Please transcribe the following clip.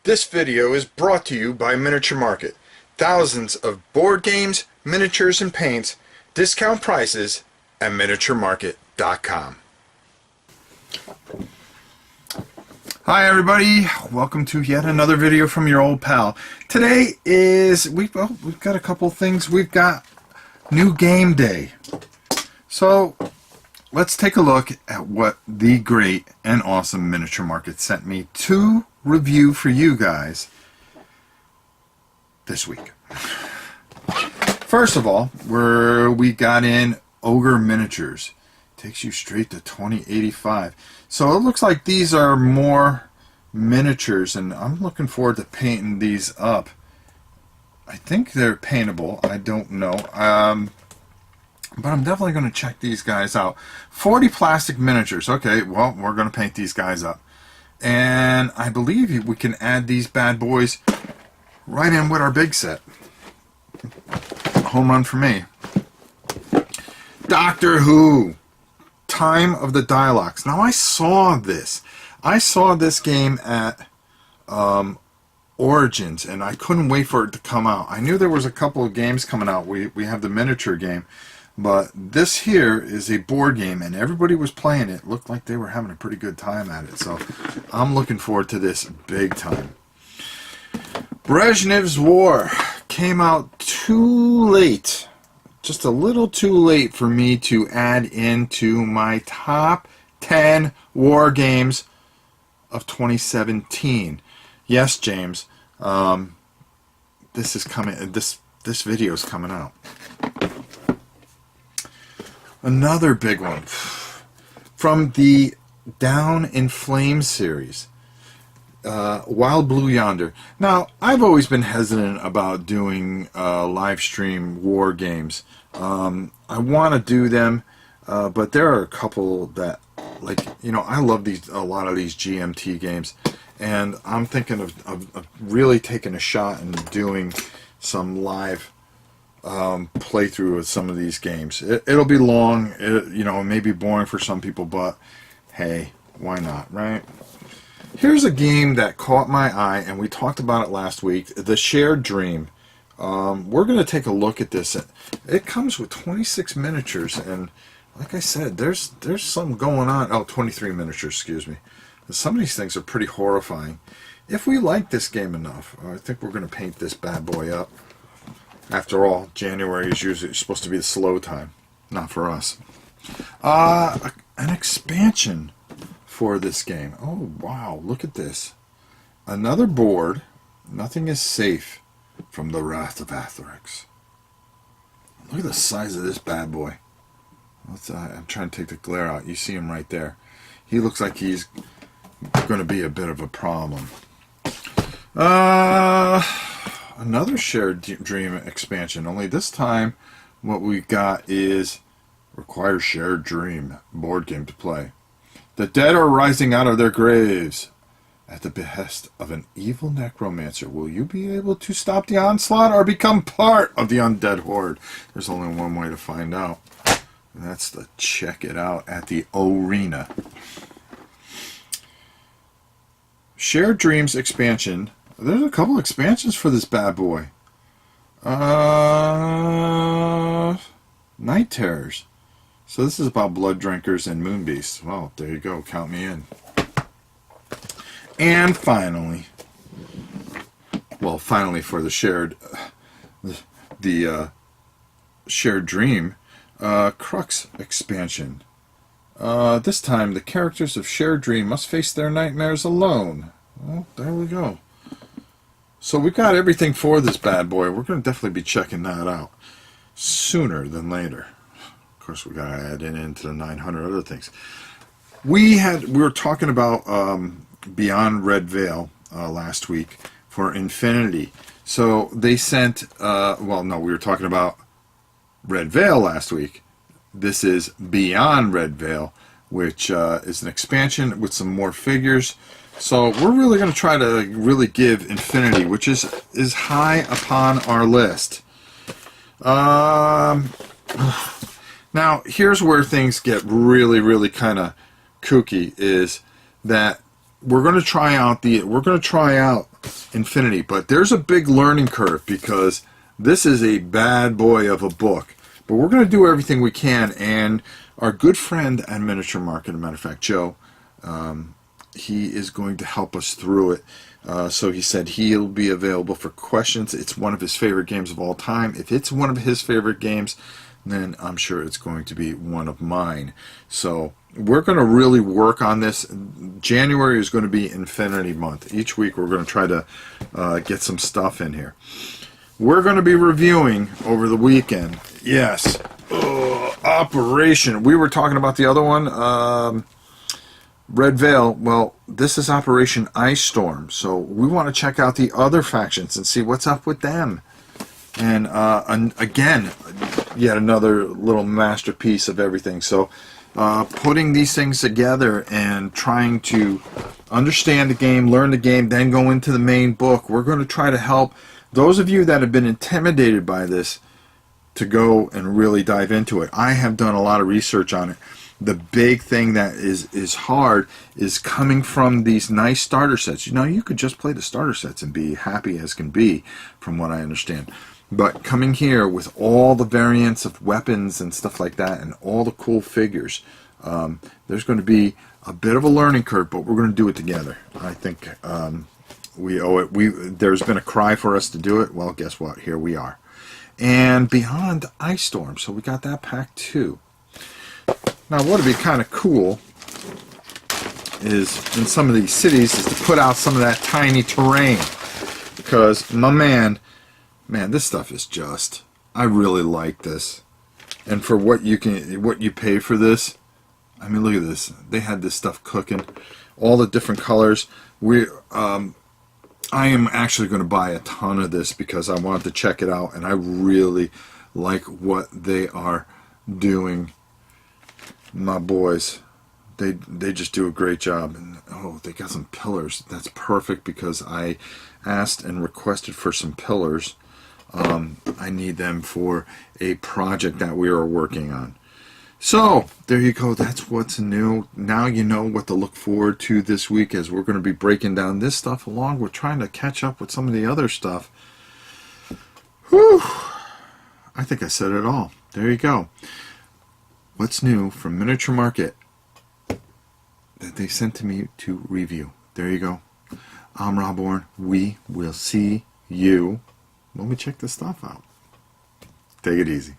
This video is brought to you by Miniature Market. Thousands of board games, miniatures, and paints, discount prices at miniaturemarket.com. Hi everybody, welcome to yet another video from your old pal. Today is, we've got a couple things. We've got new game day. So let's take a look at what the great and awesome Miniature Market sent me to review for you guys this week. First of all, we got in Ogre Miniatures. Takes you straight to 2085. So it looks like these are more miniatures, and I'm looking forward to painting these up. I think they're paintable. I don't know. But I'm definitely going to check these guys out. 40 plastic miniatures. Okay, well, we're going to paint these guys up. And I believe we can add these bad boys right in with our big set. Home run for me. Doctor Who. Time of the Dialogues. Now I saw this. I saw this game at Origins, and I couldn't wait for it to come out. I knew there was a couple of games coming out. We have the miniature game, but this here is a board game, and everybody was playing it. Looked like they were having a pretty good time at it, so I'm looking forward to this big time. Brezhnev's War came out too late. Just a little too late for me to add into my top 10 war games of 2017. Yes, James, this is coming. This video is coming out. Another big one from the Down in Flames series. Wild Blue Yonder. Now, I've always been hesitant about doing live stream war games. I want to do them, but there are a couple that, like, you know, I love a lot of these GMT games, and I'm thinking of really taking a shot and doing some live playthrough of some of these games. It'll be long, you know, it may be boring for some people, but hey, why not, right? Here's a game that caught my eye, and we talked about it last week, The Shared Dream. We're going to take a look at this. It comes with 26 miniatures, and like I said, there's something going on. Oh, 23 miniatures, excuse me. Some of these things are pretty horrifying. If we like this game enough, I think we're going to paint this bad boy up. After all, January is usually supposed to be the slow time. Not for us. An expansion for this game. Oh, wow, look at this. Another board. Nothing is safe from the wrath of Athleanx. Look at the size of this bad boy. I'm trying to take the glare out. You see him right there. He looks like he's going to be a bit of a problem. Another Shared Dream expansion. Only this time what we got is requires Shared Dream board game to play. The dead are rising out of their graves. At the behest of an evil necromancer, will you be able to stop the onslaught or become part of the undead horde? There's only one way to find out, and that's to check it out at the arena. Shared Dreams expansion. There's a couple expansions for this bad boy. Night Terrors. So this is about blood drinkers and moon beasts. Well, there you go. Count me in. And finally, well, finally for the shared Dream, Crux expansion. This time, the characters of Shared Dream must face their nightmares alone. Well, there we go. So we got everything for this bad boy. We're going to definitely be checking that out sooner than later. Of course, we got to add into the 900 other things. We were talking about Beyond Red Veil last week for Infinity. So they sent, well, no, we were talking about Red Veil last week. This is Beyond Red Veil, which is an expansion with some more figures. So we're really going to try to really give Infinity, which is high upon our list. Now, here's where things get really, really kind of kooky, is that we're going to try out Infinity, but there's a big learning curve because this is a bad boy of a book. But we're going to do everything we can, and our good friend at Miniature Market, as a matter of fact, Joe, he is going to help us through it. So he said he'll be available for questions. It's one of his favorite games of all time. If it's one of his favorite games, then I'm sure it's going to be one of mine. So we're going to really work on this. January is going to be Infinity Month. Each week we're going to try to get some stuff in here. We're going to be reviewing over the weekend. Yes. Operation. We were talking about the other one, Red Veil. Well, this is Operation Ice Storm. So we want to check out the other factions and see what's up with them. And again, yet another little masterpiece of everything. So putting these things together and trying to understand the game, learn the game, then go into the main book. We're going to try to help those of you that have been intimidated by this to go and really dive into it. I have done a lot of research on it. The big thing that is hard is coming from these nice starter sets. You know, you could just play the starter sets and be happy as can be, from what I understand. But coming here with all the variants of weapons and stuff like that and all the cool figures, there's going to be a bit of a learning curve, but we're going to do it together. I think we owe it. There's been a cry for us to do it. Well, guess what? Here we are. And Beyond Ice Storm. So we got that pack too. Now, what would be kind of cool is in some of these cities is to put out some of that tiny terrain. Because my man, this stuff is just, I really like this. And for what you pay for this, I mean, look at this. They had this stuff cooking, all the different colors. I am actually going to buy a ton of this because I wanted to check it out, and I really like what they are doing. My boys, they just do a great job. And oh, they got some pillars. That's perfect because I asked and requested for some pillars. I need them for a project that we are working on. So, there you go. That's what's new. Now you know what to look forward to this week as we're going to be breaking down this stuff along with trying to catch up with some of the other stuff. Whew. I think I said it all. There you go. What's new from Miniature Market that they sent to me to review. There you go. I'm Rob Orne. We will see you when we check this stuff out. Take it easy.